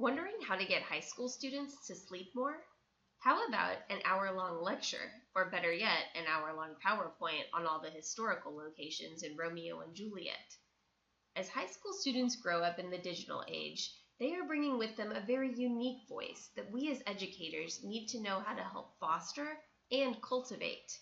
Wondering how to get high school students to sleep more? How about an hour-long lecture, or better yet, an hour-long PowerPoint on all the historical locations in Romeo and Juliet? As high school students grow up in the digital age, they are bringing with them a very unique voice that we as educators need to know how to help foster and cultivate.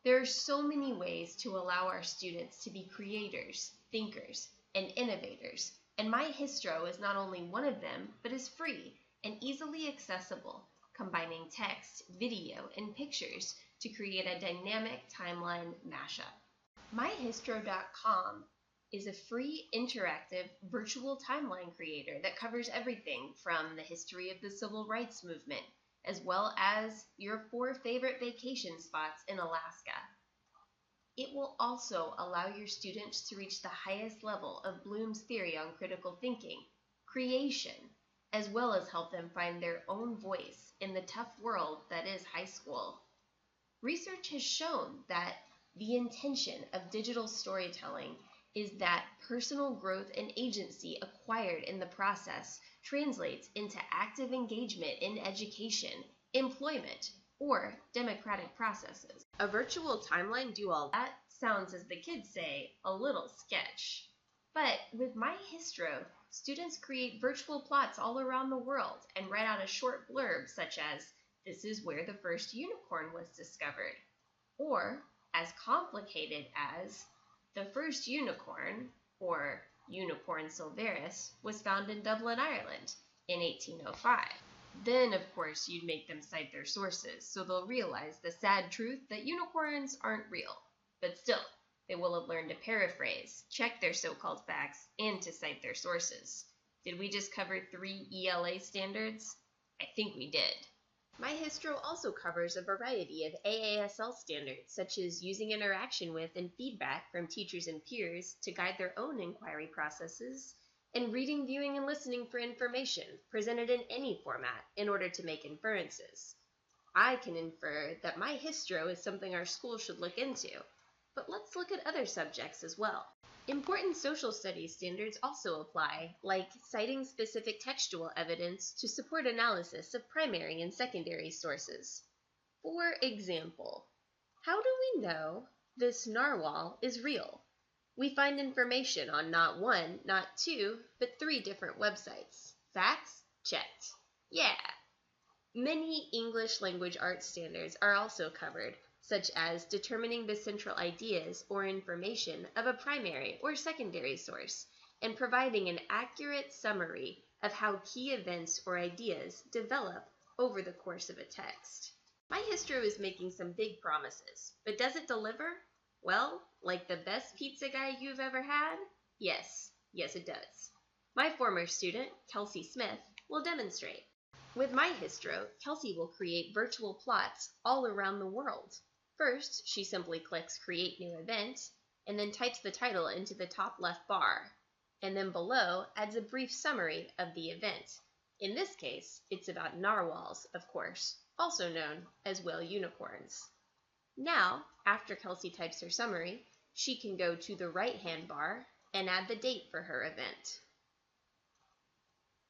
There are so many ways to allow our students to be creators, thinkers, and innovators, and My Histro is not only one of them, but is free and easily accessible, combining text, video, and pictures to create a dynamic timeline mashup. MyHistro.com is a free, interactive, virtual timeline creator that covers everything from the history of the Civil Rights Movement, as well as your 4 favorite vacation spots in Alaska. It will also allow your students to reach the highest level of Bloom's theory on critical thinking, creation, as well as help them find their own voice in the tough world that is high school. Research has shown that the intention of digital storytelling is that personal growth and agency acquired in the process translates into active engagement in education, employment, or democratic processes. A virtual timeline do all that sounds, as the kids say, a little sketch. But with My Histro, students create virtual plots all around the world and write out a short blurb such as, "This is where the first unicorn was discovered," or as complicated as, "The first unicorn, or Unicorn silveris, was found in Dublin, Ireland in 1805. Then, of course, you'd make them cite their sources, so they'll realize the sad truth that unicorns aren't real. But still, they will have learned to paraphrase, check their so-called facts, and to cite their sources. Did we just cover 3 ELA standards? I think we did. My Histro also covers a variety of AASL standards, such as using interaction with and feedback from teachers and peers to guide their own inquiry processes, and reading, viewing, and listening for information presented in any format in order to make inferences. I can infer that My Histro is something our school should look into, but let's look at other subjects as well. Important social studies standards also apply, like citing specific textual evidence to support analysis of primary and secondary sources. For example, how do we know this narwhal is real? We find information on not 1, not 2, but 3 different websites. Facts? Checked. Yeah! Many English language arts standards are also covered, such as determining the central ideas or information of a primary or secondary source, and providing an accurate summary of how key events or ideas develop over the course of a text. My Histro is making some big promises, but does it deliver? Well, like the best pizza guy you've ever had? Yes it does. My former student, Kelsey Smith, will demonstrate. With My Histro, Kelsey will create virtual plots all around the world. First, she simply clicks Create New Event, and then types the title into the top left bar, and then below adds a brief summary of the event. In this case, it's about narwhals, of course, also known as whale unicorns. Now, after Kelsey types her summary, she can go to the right-hand bar and add the date for her event.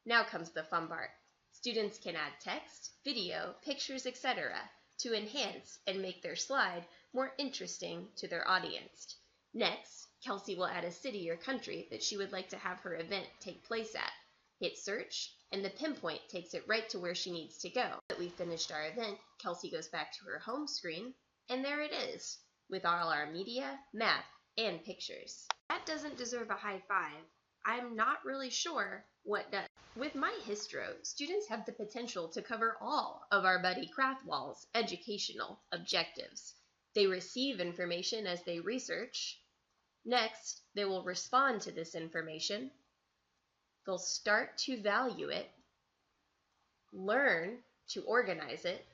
Now comes the fun part. Students can add text, video, pictures, etc. to enhance and make their slide more interesting to their audience. Next, Kelsey will add a city or country that she would like to have her event take place at. Hit search, and the pinpoint takes it right to where she needs to go. Now that we've finished our event, Kelsey goes back to her home screen, and there it is, with all our media, map, and pictures. That doesn't deserve a high five. I'm not really sure what does. With My Histro, students have the potential to cover all of our Buddy Craftwall's educational objectives. They receive information as they research. Next, they will respond to this information. They'll start to value it, learn to organize it,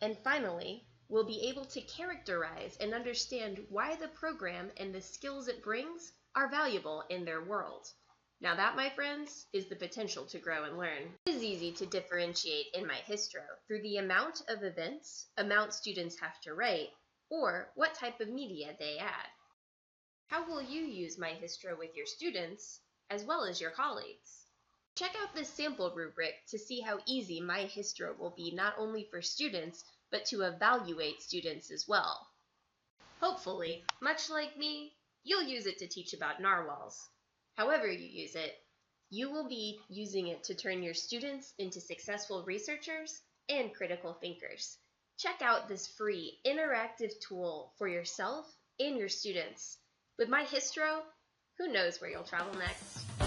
and finally, will be able to characterize and understand why the program and the skills it brings are valuable in their world. Now that, my friends, is the potential to grow and learn. It is easy to differentiate in My Histro through the amount of events, amount students have to write, or what type of media they add. How will you use My Histro with your students, as well as your colleagues? Check out this sample rubric to see how easy My Histro will be not only for students, but to evaluate students as well. Hopefully, much like me, you'll use it to teach about narwhals. However you use it, you will be using it to turn your students into successful researchers and critical thinkers. Check out this free interactive tool for yourself and your students. With My Histro, who knows where you'll travel next?